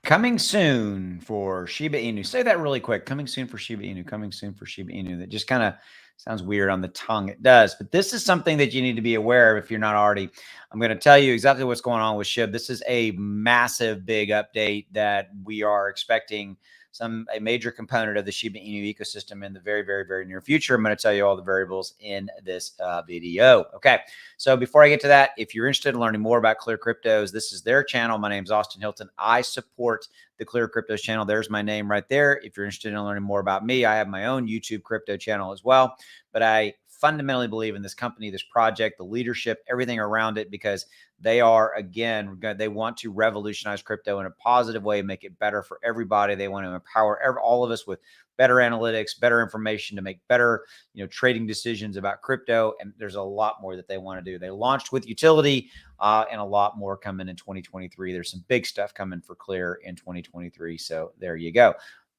Coming soon for Shiba Inu. Say that really quick. Coming soon for Shiba Inu. Coming soon for Shiba Inu. That just kind of sounds weird on the tongue. It does. But this is something that you need to be aware of if you're not already. I'm going to tell you exactly what's going on with SHIB. This is a massive, big update that we are expecting a major component of the Shiba Inu ecosystem in the very, very, very near future. I'm going to tell you all the variables in this video. Okay. So before I get to that, if you're interested in learning more about ClearCryptos, this is their channel. My name is Austin Hilton. I support the ClearCryptos channel. There's my name right there. If you're interested in learning more about me, I have my own YouTube crypto channel as well. But I fundamentally believe in this company, this project, the leadership, everything around it, because they are, again, they want to revolutionize crypto in a positive way, make it better for everybody. They want to empower all of us with better analytics, better information to make better, trading decisions about crypto. And there's a lot more that they want to do. They launched with utility and a lot more coming in 2023. There's some big stuff coming for Clear in 2023. So there you go.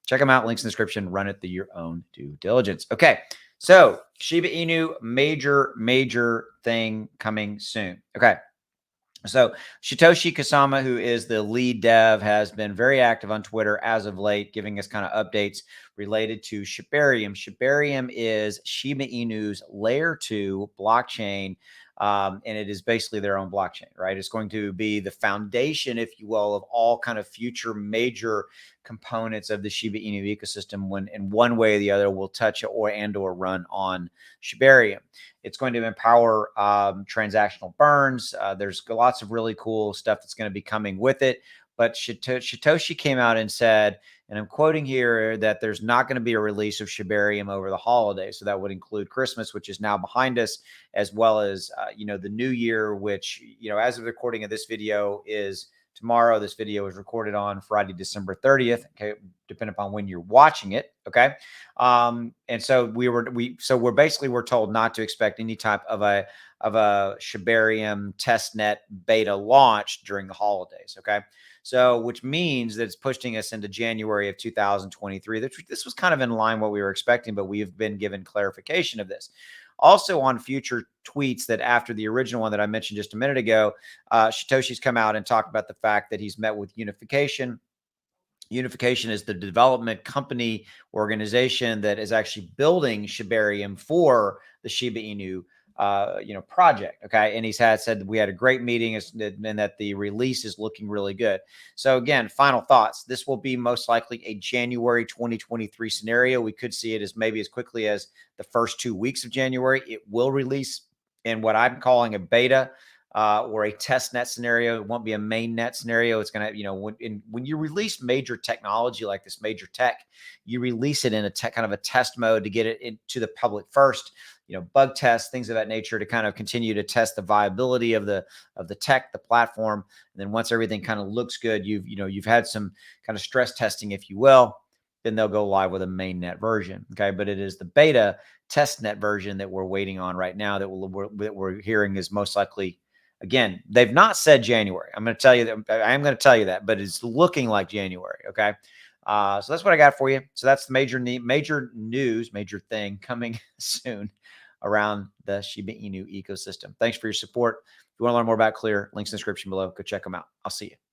Check them out. Links in the description. Run it through your own due diligence. Okay. So Shiba Inu, major thing coming soon. Okay. So Satoshi Kasama, who is the lead dev, has been very active on Twitter as of late, giving us kind of updates related to Shibarium. Shibarium is Shiba Inu's layer 2 blockchain. And it is basically their own blockchain, right? It's going to be the foundation, if you will, of all kind of future major components of the Shiba Inu ecosystem when in one way or the other will touch or run on Shibarium. It's going to empower transactional burns. There's lots of really cool stuff that's going to be coming with it. But Satoshi came out and said, and I'm quoting here, that there's not going to be a release of Shibarium over the holidays. So that would include Christmas, which is now behind us, as well as, the new year, which, as of the recording of this video is tomorrow. This video is recorded on Friday, December 30th, okay, depending upon when you're watching it. Okay. And so we're told not to expect any type of a Shibarium testnet beta launch during the holidays. Okay. So, which means that it's pushing us into January of 2023. This was kind of in line what we were expecting, but we have been given clarification of this. Also on future tweets that after the original one that I mentioned just a minute ago, Satoshi's come out and talked about the fact that he's met with Unification. Unification is the development company organization that is actually building Shibarium for the Shiba Inu project. Okay. And he's said that we had a great meeting and that the release is looking really good. So again, final thoughts. This will be most likely a January 2023 scenario. We could see it as maybe as quickly as the first 2 weeks of January. It will release in what I'm calling a beta or a test net scenario. It won't be a main net scenario. It's going to, when you release major technology like this, major tech, you release it in a kind of a test mode to get it into the public first. Bug tests, things of that nature, to kind of continue to test the viability of the tech, the platform. And then once everything kind of looks good, you've had some kind of stress testing, if you will, then they'll go live with a mainnet version. Okay. But it is the beta testnet version that we're waiting on right now that we're hearing is most likely, again, they've not said January. I'm going to tell you that. I am going to tell you that, but it's looking like January. Okay. So that's what I got for you. So that's the major news, major thing coming soon around the Shiba Inu ecosystem. Thanks for your support. If you want to learn more about Clear, links in the description below. Go check them out. I'll see you.